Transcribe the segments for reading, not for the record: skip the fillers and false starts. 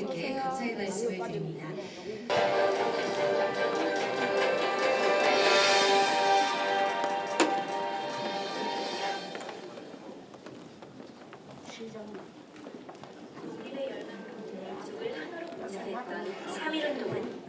여러분들께 감사의 말씀을 드립니다. 국민의 열망과 민족을 하나로 봉사했던 3.1운동은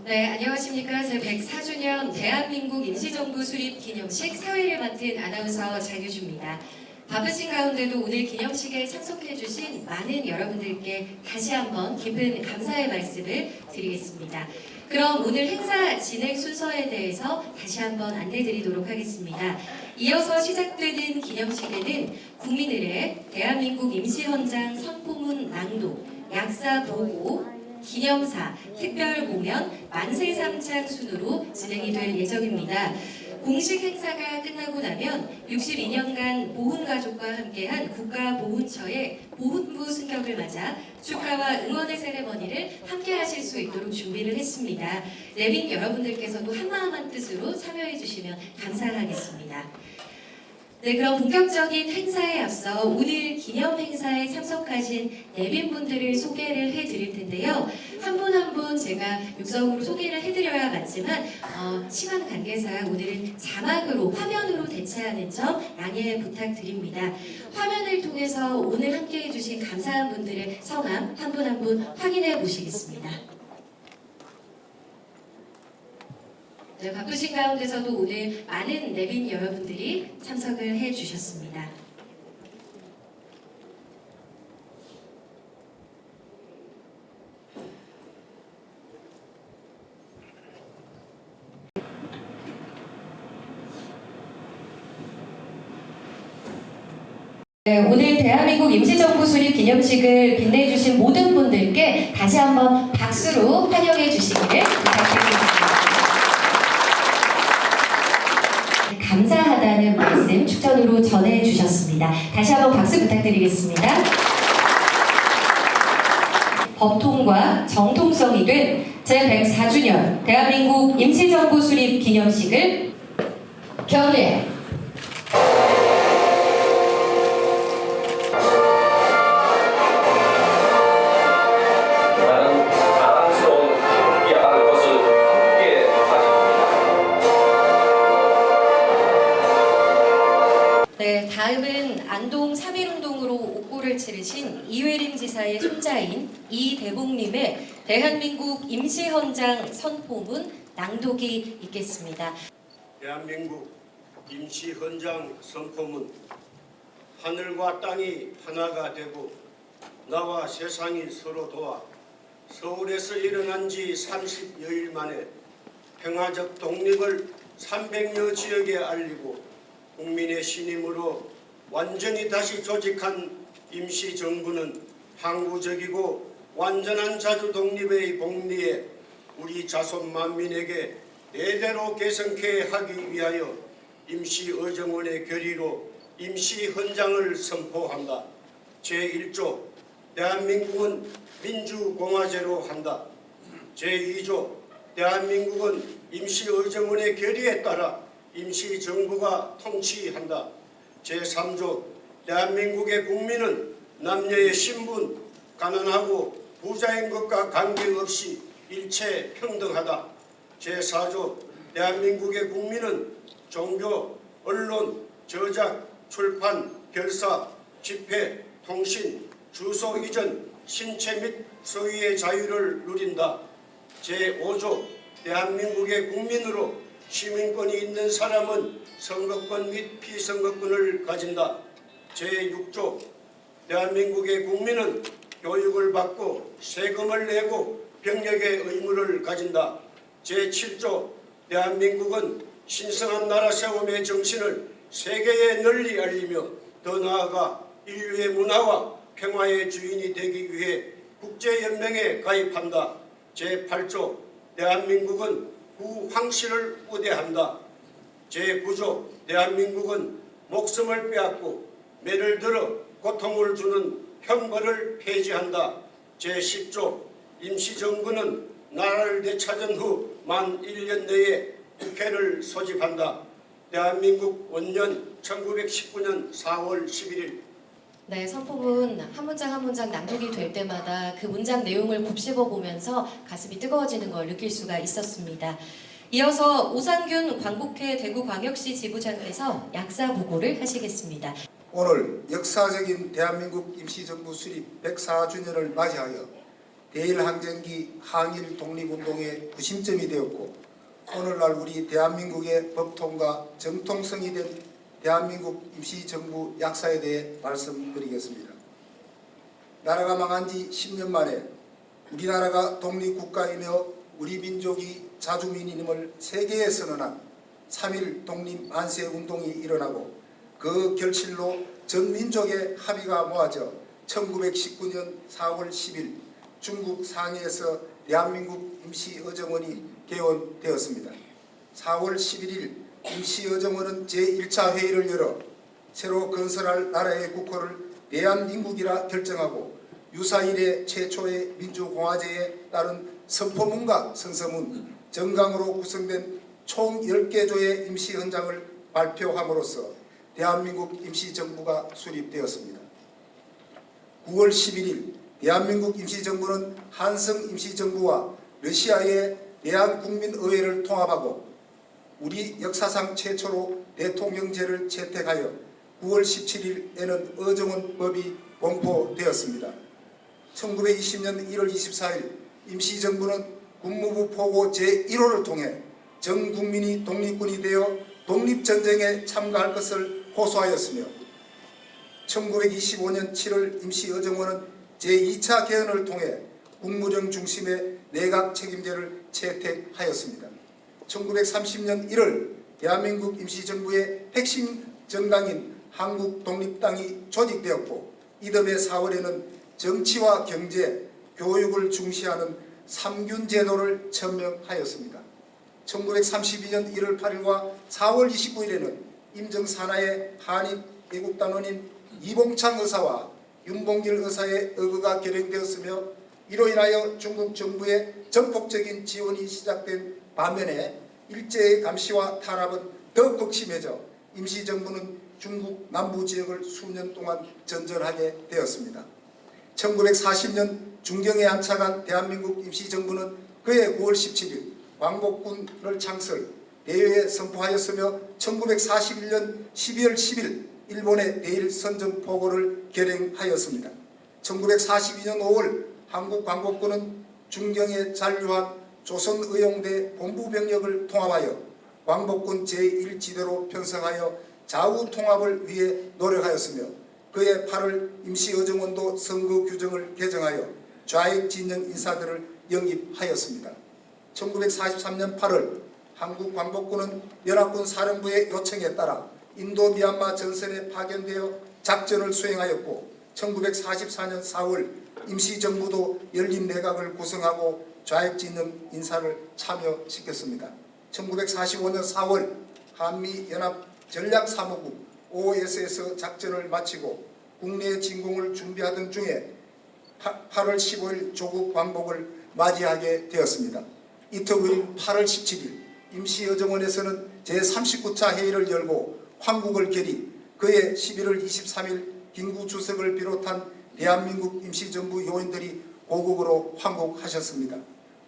네, 안녕하십니까. 제104주년 대한민국 임시정부 수립 기념식 사회를 맡은 아나운서 장유주입니다. 바쁘신 가운데도 오늘 기념식에 참석해주신 많은 여러분들께 다시 한번 깊은 감사의 말씀을 드리겠습니다. 그럼 오늘 행사 진행 순서에 대해서 다시 한번 안내드리도록 하겠습니다. 이어서 시작되는 기념식에는 국민의례, 대한민국 임시헌장 선포문 낭독, 약사 보고, 기념사, 특별 공연, 만세삼창 순으로 진행이 될 예정입니다. 공식 행사가 끝나고 나면 62년간 보훈가족과 함께한 국가보훈처의 보훈부 승격을 맞아 축하와 응원의 세레머니를 함께 하실 수 있도록 준비를 했습니다. 내빈 여러분들께서도 한마음 한뜻으로 참여해 주시면 감사하겠습니다. 네, 그럼 본격적인 행사에 앞서 오늘 기념 행사에 참석하신 내빈분들을 소개를 해드릴 텐데요. 한 분 한 분 제가 육성으로 소개를 해드려야 맞지만 시간 관계상 오늘은 자막으로 화면으로 대체하는 점 양해 부탁드립니다. 화면을 통해서 오늘 함께 해주신 감사한 분들의 성함 한 분 한 분 확인해 보시겠습니다. 네, 바쁘신 가운데서도 오늘 많은 내빈 여러분들이 참석을 해주셨습니다. 네, 오늘 대한민국 임시정부 수립 기념식을 빛내주신 모든 분들께 다시 한번 박수로 환영해 주시기를 부탁드립니다. 감사하다는 말씀 축전으로 전해주셨습니다. 다시 한번 박수 부탁드리겠습니다. 법통과 정통성이 된 제104주년 대한민국 임시정부 수립 기념식을 경례 네, 다음은 안동 3.1운동으로 옥고를 치르신 이회림 지사의 손자인 이대봉님의 대한민국 임시헌장 선포문 낭독이 있겠습니다. 대한민국 임시헌장 선포문. 하늘과 땅이 하나가 되고 나와 세상이 서로 도와 서울에서 일어난 지 30여일 만에 평화적 독립을 300여 지역에 알리고 국민의 신임으로 완전히 다시 조직한 임시정부는 항구적이고 완전한 자주 독립의 복리에 우리 자손 만민에게 대대로 계승케 하기 위하여 임시의정원의 결의로 임시헌장을 선포한다. 제1조 대한민국은 민주공화제로 한다. 제2조 대한민국은 임시의정원의 결의에 따라 임시정부가 통치한다. 제3조 대한민국의 국민은 남녀의 신분, 가난하고 부자인 것과 관계없이 일체 평등하다. 제4조 대한민국의 국민은 종교, 언론, 저작, 출판, 결사, 집회, 통신, 주소 이전, 신체 및 소유의 자유를 누린다. 제5조 대한민국의 국민으로 시민권이 있는 사람은 선거권 및 피선거권을 가진다. 제6조 대한민국의 국민은 교육을 받고 세금을 내고 병력의 의무를 가진다. 제7조 대한민국은 신성한 나라 세움의 정신을 세계에 널리 알리며 더 나아가 인류의 문화와 평화의 주인이 되기 위해 국제연맹에 가입한다. 제8조 대한민국은 구황씨를 우대한다. 제9조 대한민국은 목숨을 빼앗고 매를 들어 고통을 주는 형벌을 폐지한다. 제10조 임시정부는 나라를 되찾은 후 만 1년 내에 국회를 소집한다. 대한민국 원년 1919년 4월 11일. 네, 선포문 한 문장 한 문장 낭독이 될 때마다 그 문장 내용을 곱씹어 보면서 가슴이 뜨거워지는 걸 느낄 수가 있었습니다. 이어서 오상균 광복회 대구광역시 지부장께서 약사 보고를 하시겠습니다. 오늘 역사적인 대한민국 임시정부 수립 104주년을 맞이하여 대일항쟁기 항일 독립운동의 구심점이 되었고 오늘날 우리 대한민국의 법통과 정통성이 된 대한민국 임시정부 약사에 대해 말씀드리겠습니다. 나라가 망한 지 10년 만에 우리나라가 독립국가이며 우리 민족이 자주민임을 세계에 선언한 3.1 독립만세운동이 일어나고 그 결실로 전 민족의 합의가 모아져 1919년 4월 10일 중국 상해에서 대한민국 임시의정원이 개원되었습니다. 4월 11일 임시의정원은 제1차 회의를 열어 새로 건설할 나라의 국호를 대한민국이라 결정하고 유사 이래 최초의 민주공화제에 따른 선포문과 선서문, 정강으로 구성된 총 10개 조의 임시헌장을 발표함으로써 대한민국 임시정부가 수립되었습니다. 9월 11일 대한민국 임시정부는 한성 임시정부와 러시아의 대한국민의회를 통합하고 우리 역사상 최초로 대통령제를 채택하여 9월 17일에는 의정원법이 공포되었습니다. 1920년 1월 24일 임시정부는 국무부 포고 제1호를 통해 전 국민이 독립군이 되어 독립전쟁에 참가할 것을 호소하였으며 1925년 7월 임시의정원은 제2차 개헌을 통해 국무령 중심의 내각 책임제를 채택하였습니다. 1930년 1월 대한민국 임시정부의 핵심 정당인 한국독립당이 조직되었고 이듬해 4월에는 정치와 경제, 교육을 중시하는 삼균제도를 천명하였습니다. 1932년 1월 8일과 4월 29일에는 임정산하의 한인 애국단원인 이봉창 의사와 윤봉길 의사의 의거가 결행되었으며 이로 인하여 중국 정부의 전폭적인 지원이 시작된 반면에 일제의 감시와 탄압은 더욱 극심해져 임시정부는 중국 남부지역을 수년 동안 전전하게 되었습니다. 1940년 중경에 안착한 대한민국 임시정부는 그해 9월 17일 광복군을 창설, 대회에 선포하였으며 1941년 12월 10일 일본의 대일선전포고를 결행하였습니다. 1942년 5월 한국광복군은 중경에 잔류한 조선의용대 본부병력을 통합하여 광복군 제1지대로 편성하여 좌우통합을 위해 노력하였으며 그해 8월 임시의정원도 선거 규정을 개정하여 좌익 진영 인사들을 영입하였습니다. 1943년 8월 한국광복군은 연합군 사령부의 요청에 따라 인도 미얀마 전선에 파견되어 작전을 수행하였고 1944년 4월 임시정부도 연립내각을 구성하고 좌익진영 인사를 참여시켰습니다. 1945년 4월 한미연합전략사무국 OS에서 작전을 마치고 국내 진공을 준비하던 중에 8월 15일 조국 광복을 맞이하게 되었습니다. 이틀 후인 8월 17일 임시의정원에서는 제39차 회의를 열고 황국을 결의, 그해 11월 23일 김구 주석을 비롯한 대한민국 임시정부 요인들이 고국으로 황국하셨습니다.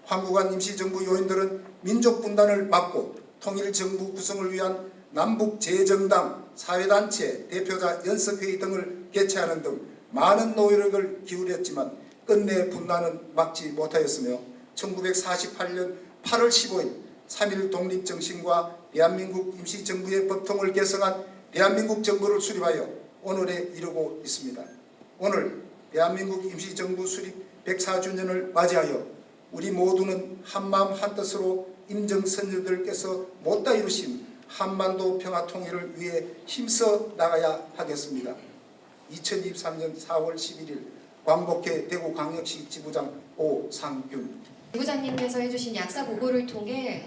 황국한 임시정부 요인들은 민족분단을 막고 통일정부 구성을 위한 남북재정당, 사회단체, 대표자 연석회의 등을 개최하는 등 많은 노력을 기울였지만 끝내 분단은 막지 못하였으며 1948년 8월 15일 3.1 독립정신과 대한민국 임시정부의 법통을 개성한 대한민국 정부를 수립하여 오늘에 이르고 있습니다. 오늘 대한민국 임시정부 수립 104주년을 맞이하여 우리 모두는 한마음 한뜻으로 임정선조들께서 못다 이루신 한반도 평화통일을 위해 힘써 나가야 하겠습니다. 2023년 4월 11일 광복회 대구광역시 지부장 오상균. 부장님께서 해주신 약사 보고를 통해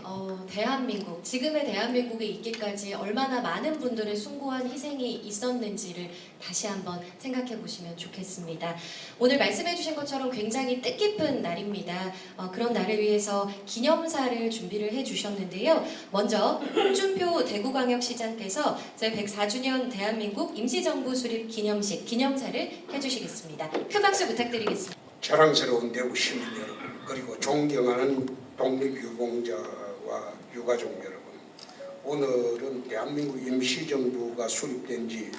대한민국, 지금의 대한민국에 있기까지 얼마나 많은 분들의 숭고한 희생이 있었는지를 다시 한번 생각해 보시면 좋겠습니다. 오늘 말씀해 주신 것처럼 굉장히 뜻깊은 날입니다. 그런 날을 위해서 기념사를 준비를 해 주셨는데요. 먼저 홍준표 대구광역시장께서 제104주년 대한민국 임시정부 수립 기념식 기념사를 해주시겠습니다. 큰 박수 부탁드리겠습니다. 자랑스러운 대구 시민 여러분, 그리고 존경하는 독립유공자와 유가족 여러분, 오늘은 대한민국 임시정부가 수립된 지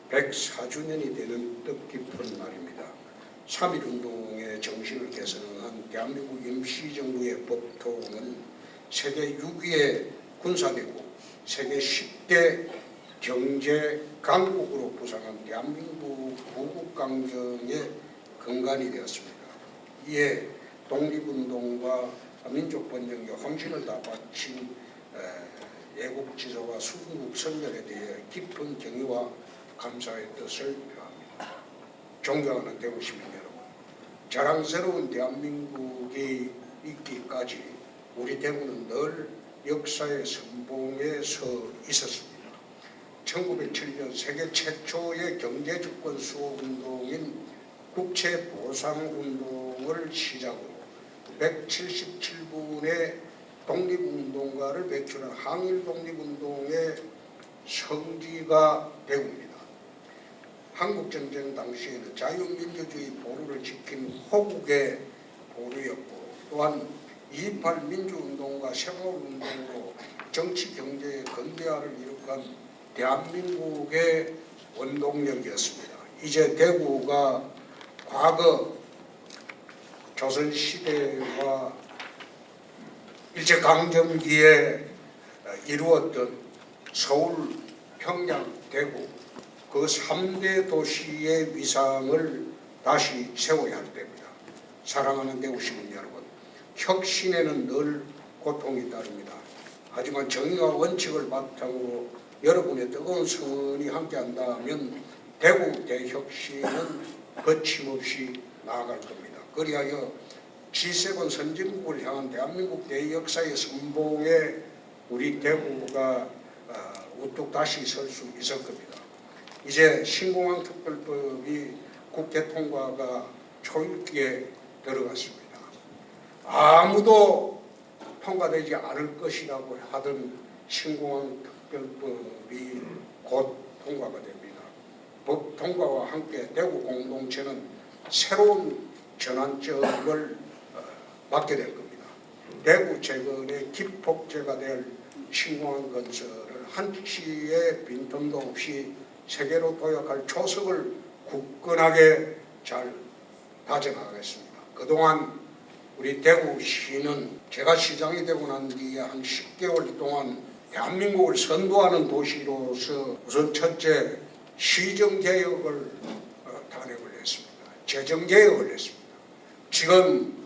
104주년이 되는 뜻깊은 날입니다. 3.1운동의 정신을 계승한 대한민국 임시정부의 법통은 세계 6위의 군사대국, 세계 10대 경제 강국으로 부상한 대한민국 부국강경의 근간이 되었습니다. 이에 독립운동과 민족번영에 헌신을 다 바친 애국지사와 순국 선열에 대해 깊은 경의와 감사의 뜻을 표합니다. 존경하는 대구 시민 여러분, 자랑스러운 대한민국이 있기까지 우리 대구는 늘 역사의 선봉에 서 있었습니다. 1907년 세계 최초의 경제주권 수호운동인 국채보상운동을 시작으로 177분의 독립운동가를 배출한 항일독립운동의 성지가 대구입니다. 한국전쟁 당시에는 자유민주주의 보루를 지킨 호국의 보루였고, 또한 2.28 민주운동과 세월운동으로 정치 경제의 근대화를 이룩한 대한민국의 원동력이었습니다. 이제 대구가 과거 조선시대와 일제강점기에 이루었던 서울, 평양, 대구 그 3대 도시의 위상을 다시 세워야 할 때입니다. 사랑하는 대구 시민 여러분, 혁신에는 늘 고통이 따릅니다. 하지만 정의와 원칙을 바탕으로 여러분의 뜨거운 성원이 함께한다면 대구 대혁신은 거침없이 나아갈 겁니다. 그리하여 G7 선진국을 향한 대한민국 대역사의 선봉에 우리 대구가 우뚝 다시 설 수 있을 겁니다. 이제 신공항 특별법이 국회 통과가 초읽기에 들어갔습니다. 아무도 통과되지 않을 것이라고 하던 신공항 특별법이 곧 통과가 됩니다. 법 통과와 함께 대구 공동체는 새로운 전환점을 맞게 될 겁니다. 대구 재건의 기폭제가 될 신공항 건설을 한치의 빈틈도 없이 세계로 도약할 초석을 굳건하게 잘 다져나가겠습니다. 그동안 우리 대구시는 제가 시장이 되고 난 뒤에 한 10개월 동안 대한민국을 선도하는 도시로서 우선 첫째, 시정개혁을 단행을 했습니다. 재정개혁을 했습니다. 지금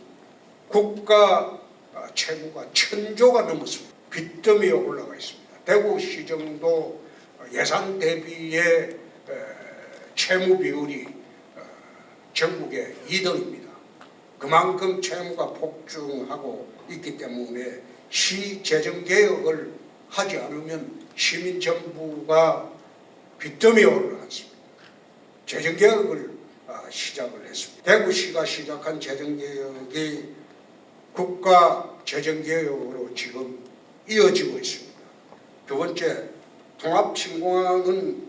국가 채무가 1,000조가 넘었습니다. 빚더미에 올라가 있습니다. 대구시정도 예산 대비의 채무 비율이 전국의 2등입니다. 그만큼 채무가 폭증하고 있기 때문에 시 재정개혁을 하지 않으면 시민정부가 빚더미에 올라갔습니다. 재정개혁을 시작을 했습니다. 대구시가 시작한 재정개혁이 국가 재정개혁으로 지금 이어지고 있습니다. 두 번째, 통합신공항은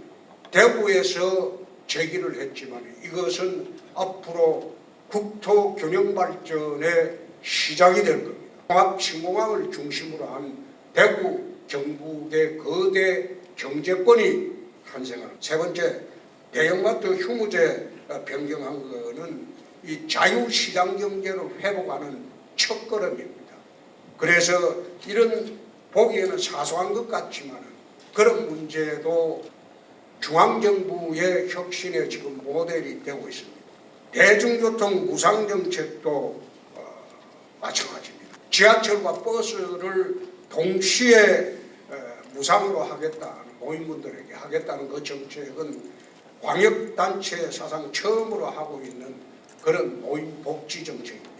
대구에서 제기를 했지만 이것은 앞으로 국토균형발전의 시작이 될 겁니다. 통합신공항을 중심으로 한 대구 경북의 거대 경제권이 탄생하는. 세 번째, 대형마트 휴무제 변경한 것은 이 자유시장 경제를 회복하는 첫걸음입니다. 그래서 이런 보기에는 사소한 것 같지만 그런 문제도 중앙정부의 혁신에 지금 모델이 되고 있습니다. 대중교통 무상정책도 마찬가지입니다. 지하철과 버스를 동시에 무상으로 하겠다, 노인분들에게 하겠다는 그 정책은 광역단체 사상 처음으로 하고 있는 그런 노인복지 정책입니다.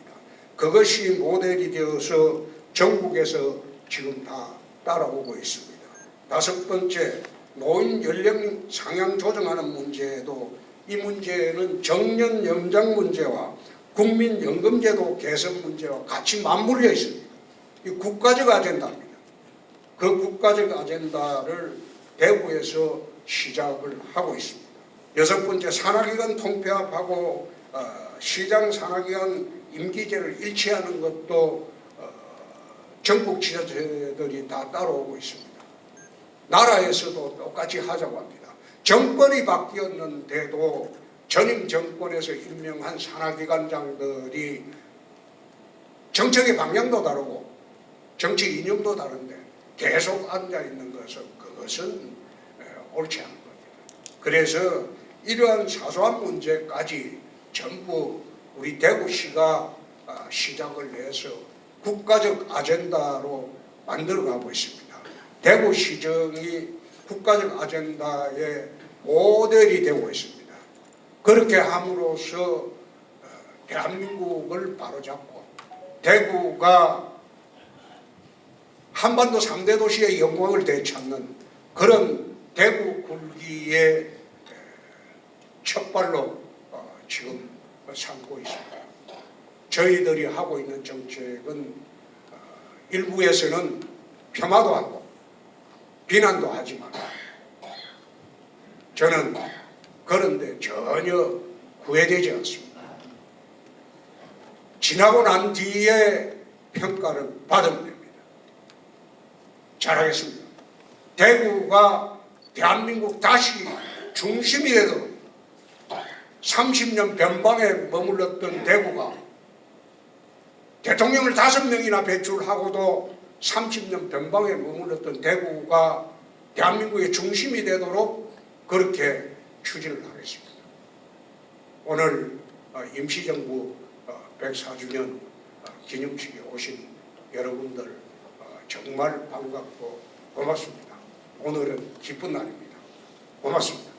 그것이 모델이 되어서 전국에서 지금 다 따라오고 있습니다. 다섯 번째, 노인 연령 상향 조정하는 문제도 이 문제는 정년 연장 문제와 국민연금제도 개선 문제와 같이 맞물려 있습니다. 이 국가적 아젠다입니다. 그 국가적 아젠다를 대구에서 시작을 하고 있습니다. 여섯 번째, 산하기관 통폐합하고 시장 산하기관 임기제를 일치하는 것도 전국 지자체들이 다 따라오고 있습니다. 나라에서도 똑같이 하자고 합니다. 정권이 바뀌었는데도 전임 정권에서 임명한 산하기관장들이 정책의 방향도 다르고 정치 이념도 다른데 계속 앉아있는 것은 그것은 옳지 않은 겁니다. 그래서 이러한 사소한 문제까지 전부 우리 대구시가 시작을 해서 국가적 아젠다로 만들어가고 있습니다. 대구시정이 국가적 아젠다의 모델이 되고 있습니다. 그렇게 함으로써 대한민국을 바로잡고 대구가 한반도 3대 도시의 영광을 되찾는 그런 대구 굴기의 첫발로 지금 삼고 있습니다. 저희들이 하고 있는 정책은 일부에서는 폄하도 하고 비난도 하지만 저는 그런데 전혀 후회되지 않습니다. 지나고 난 뒤에 평가를 받으면 됩니다. 잘하겠습니다. 대구가 대한민국 다시 중심이 되도록 30년 변방에 머물렀던 대구가 대통령을 5명이나 배출하고도 30년 변방에 머물렀던 대구가 대한민국의 중심이 되도록 그렇게 추진을 하겠습니다. 오늘 임시정부 104주년 기념식에 오신 여러분들 정말 반갑고 고맙습니다. 오늘은 기쁜 날입니다. 고맙습니다.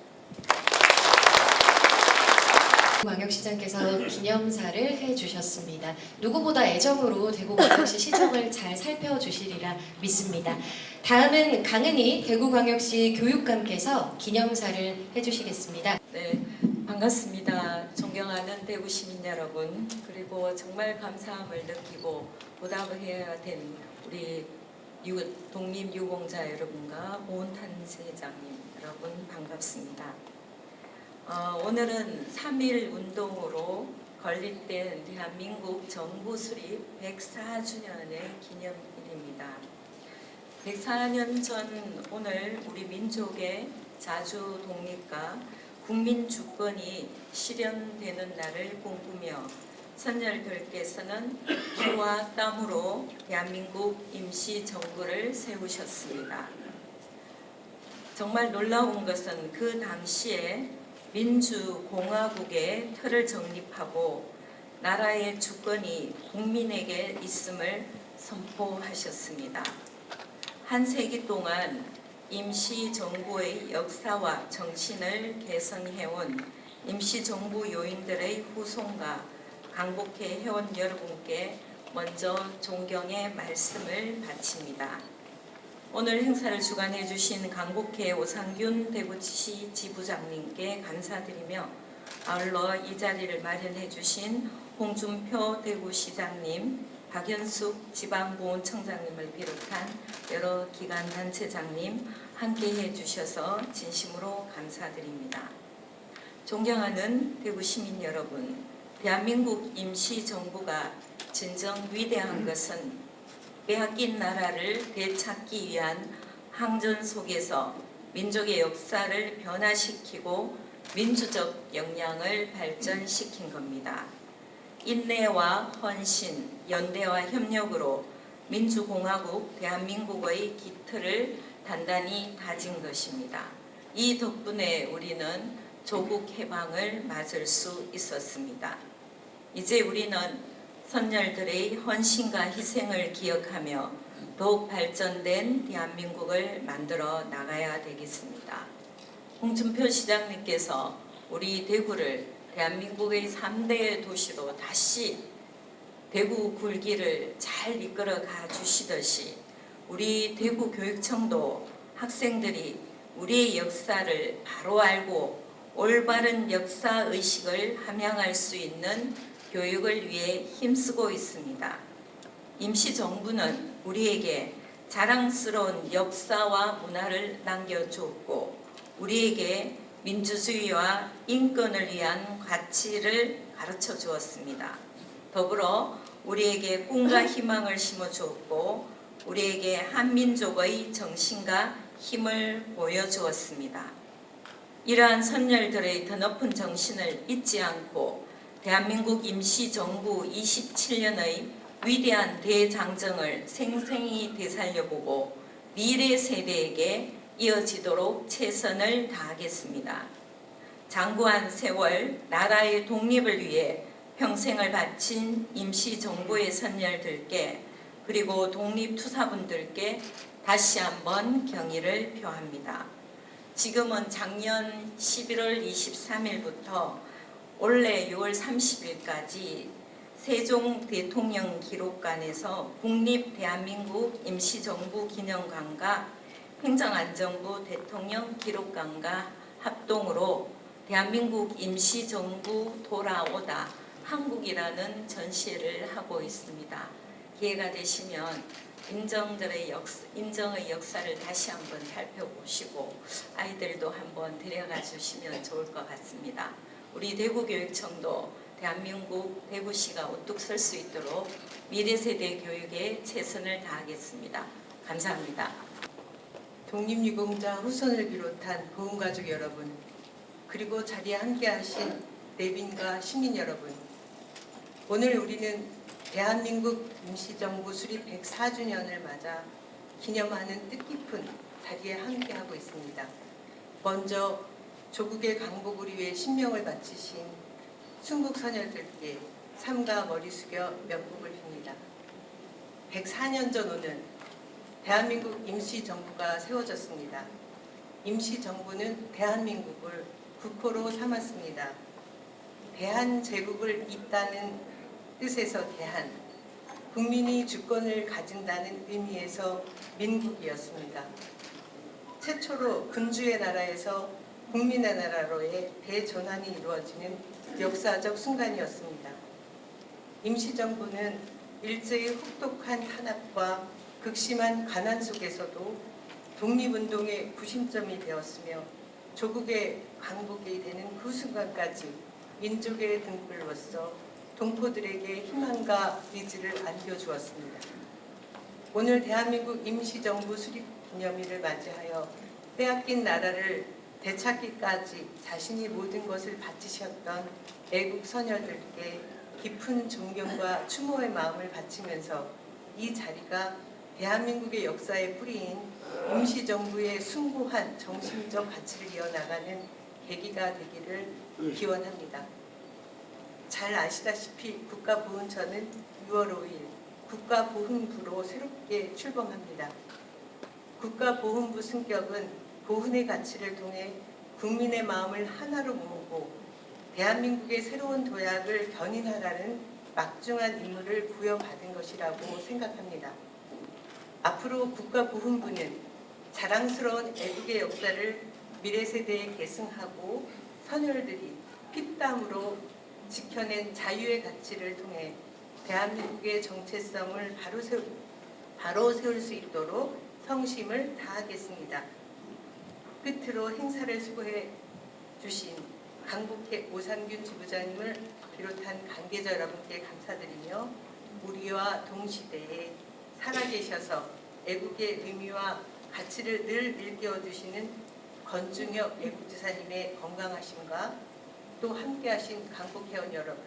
광역시장께서 기념사를 해주셨습니다. 누구보다 애정으로 대구광역시 시정을 잘 살펴주시리라 믿습니다. 다음은 강은희 대구광역시 교육감께서 기념사를 해주시겠습니다. 네, 반갑습니다. 존경하는 대구 시민 여러분, 그리고 정말 감사함을 느끼고 보답을 해야 된 우리 독립유공자 여러분과 오은탄 회장님 여러분 반갑습니다. 오늘은 3.1 운동으로 건립된 대한민국 정부 수립 104주년의 기념일입니다. 104년 전 오늘 우리 민족의 자주 독립과 국민 주권이 실현되는 날을 꿈꾸며 선열들께서는 피와 땀으로 대한민국 임시정부를 세우셨습니다. 정말 놀라운 것은 그 당시에 민주공화국의 틀을 정립하고 나라의 주권이 국민에게 있음을 선포하셨습니다. 한 세기 동안 임시정부의 역사와 정신을 계승해온 임시정부 요인들의 후손과 강복회 회원 여러분께 먼저 존경의 말씀을 바칩니다. 오늘 행사를 주관해 주신 강복회 오상균 대구시 지부장님께 감사드리며 아울러 이 자리를 마련해 주신 홍준표 대구시장님, 박현숙 지방보훈청장님을 비롯한 여러 기관단체장님 함께해 주셔서 진심으로 감사드립니다. 존경하는 대구 시민 여러분, 대한민국 임시정부가 진정 위대한 것은 빼앗긴 나라를 되찾기 위한 항전 속에서 민족의 역사를 변화시키고 민주적 역량을 발전시킨 겁니다. 인내와 헌신, 연대와 협력으로 민주공화국 대한민국의 기틀을 단단히 다진 것입니다. 이 덕분에 우리는 조국 해방을 맞을 수 있었습니다. 이제 우리는 선열들의 헌신과 희생을 기억하며 더욱 발전된 대한민국을 만들어 나가야 되겠습니다. 홍준표 시장님께서 우리 대구를 대한민국의 3대 도시로 다시 대구 굴기를 잘 이끌어 가 주시듯이 우리 대구교육청도 학생들이 우리의 역사를 바로 알고 올바른 역사의식을 함양할 수 있는 교육을 위해 힘쓰고 있습니다. 임시정부는 우리에게 자랑스러운 역사와 문화를 남겨주었고 우리에게 민주주의와 인권을 위한 가치를 가르쳐 주었습니다. 더불어 우리에게 꿈과 희망을 심어주었고 우리에게 한민족의 정신과 힘을 보여주었습니다. 이러한 선열들의 드높은 정신을 잊지 않고 대한민국 임시정부 27년의 위대한 대장정을 생생히 되살려보고 미래 세대에게 이어지도록 최선을 다하겠습니다. 장구한 세월 나라의 독립을 위해 평생을 바친 임시정부의 선열들께 그리고 독립투사분들께 다시 한번 경의를 표합니다. 지금은 작년 11월 23일부터 올해 6월 30일까지 세종 대통령 기록관에서 국립대한민국 임시정부 기념관과 행정안전부 대통령 기록관과 합동으로 대한민국 임시정부 돌아오다 한국이라는 전시회를 하고 있습니다. 기회가 되시면 인정의 역사를 다시 한번 살펴보시고 아이들도 한번 데려가 주시면 좋을 것 같습니다. 우리 대구교육청도 대한민국 대구시가 우뚝 설 수 있도록 미래세대 교육에 최선을 다하겠습니다. 감사합니다. 독립유공자 후손을 비롯한 보훈가족 여러분, 그리고 자리에 함께하신 내빈과 시민 여러분, 오늘 우리는 대한민국 임시정부 수립 104주년을 맞아 기념하는 뜻깊은 자리에 함께하고 있습니다. 먼저 조국의 강복을 위해 신명을 바치신 순국선열들께 삼가 머리 숙여 명복을 빕니다. 104년 전 오늘 대한민국 임시정부가 세워졌습니다. 임시정부는 대한민국을 국호로 삼았습니다. 대한제국을 잇다는 뜻에서 대한, 국민이 주권을 가진다는 의미에서 민국이었습니다. 최초로 군주의 나라에서 국민의 나라로의 대전환이 이루어지는 역사적 순간이었습니다. 임시정부는 일제의 혹독한 탄압과 극심한 가난 속에서도 독립운동의 구심점이 되었으며 조국의 강복이 되는 그 순간까지 민족의 등불로서 동포들에게 희망과 의지를 안겨주었습니다. 오늘 대한민국 임시정부 수립 기념일을 맞이하여 빼앗긴 나라를 되찾기까지 자신이 모든 것을 바치셨던 애국 선열들께 깊은 존경과 추모의 마음을 바치면서 이 자리가 대한민국의 역사의 뿌리인 임시정부의 숭고한 정신적 가치를 이어나가는 계기가 되기를 기원합니다. 잘 아시다시피 국가보훈처는 6월 5일 국가보훈부로 새롭게 출범합니다. 국가보훈부 승격은 보훈의 가치를 통해 국민의 마음을 하나로 모으고 대한민국의 새로운 도약을 견인하라는 막중한 임무를 부여받은 것이라고 생각합니다. 앞으로 국가보훈부는 자랑스러운 애국의 역사를 미래 세대에 계승하고 선열들이 피땀으로 지켜낸 자유의 가치를 통해 대한민국의 정체성을 바로 세울 수 있도록 성심을 다하겠습니다. 끝으로 행사를 수고해 주신 강북회 오상균 지부장님을 비롯한 관계자 여러분께 감사드리며 우리와 동시대에 살아계셔서 애국의 의미와 가치를 늘 일깨워주시는 권중혁 애국지사님의 건강하심과 또 함께하신 강북회원 여러분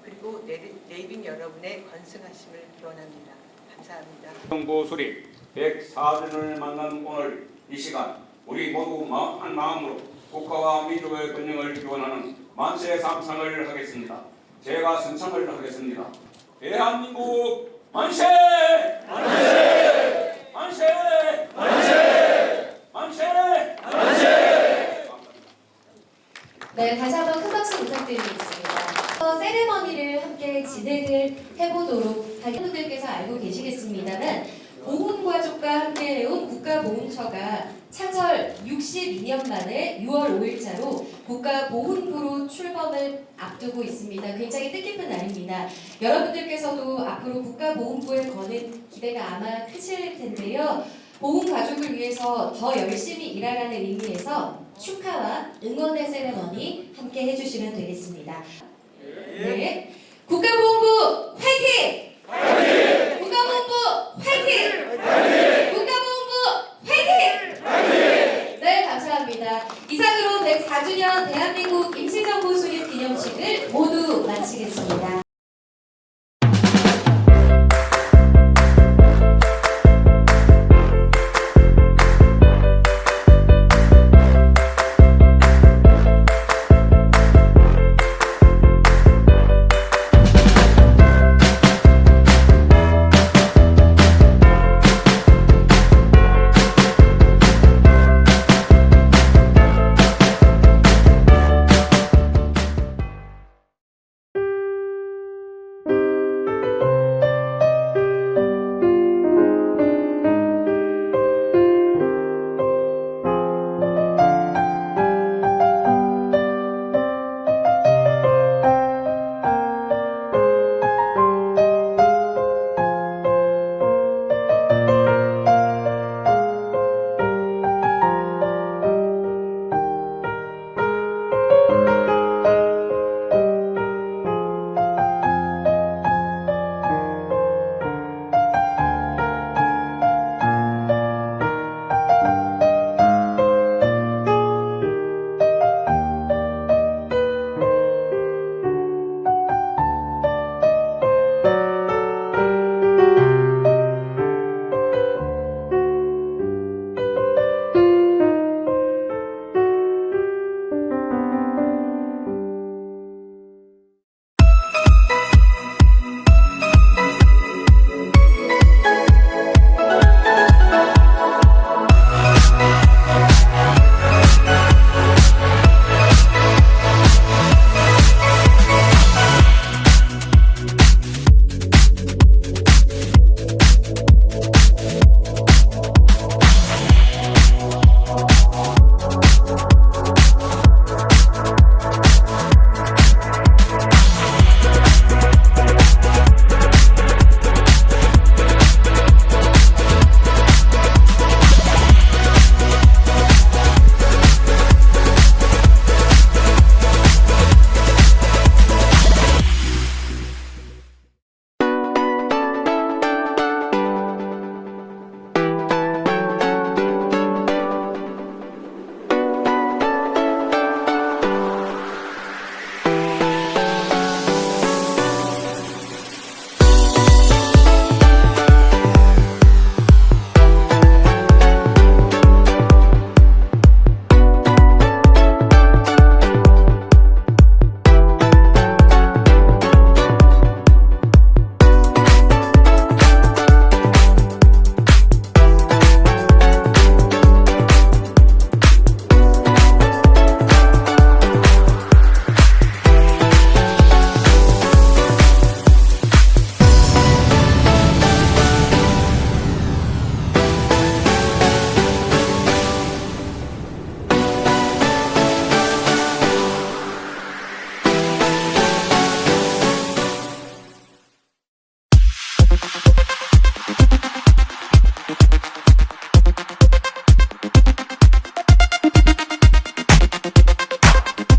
그리고 내빈 여러분의 건승하심을 기원합니다. 감사합니다. 정부 수립 104주년을 맞는 오늘 이 시간 우리 모두 한 마음으로 국가와 민족의 번영을 기원하는 만세 삼창을 하겠습니다. 제가 선창을 하겠습니다. 대한민국 만세! 만세! 만세! 만세! 만세! 만세! 네, 다시 한번 큰 박수 부탁드리겠습니다. 이어서 세레머니를 함께 진행을 해보도록 하겠습니다. 분들께서 알고 계시겠습니다만 보훈가족과 함께 해온 국가보훈처가 창설 62년 만에 6월 5일자로 국가보훈부로 출범을 앞두고 있습니다. 굉장히 뜻깊은 날입니다. 여러분들께서도 앞으로 국가보훈부에 거는 기대가 아마 크실 텐데요. 보훈가족을 위해서 더 열심히 일하라는 의미에서 축하와 응원의 세레머니 함께 해주시면 되겠습니다. 네, 국가보훈부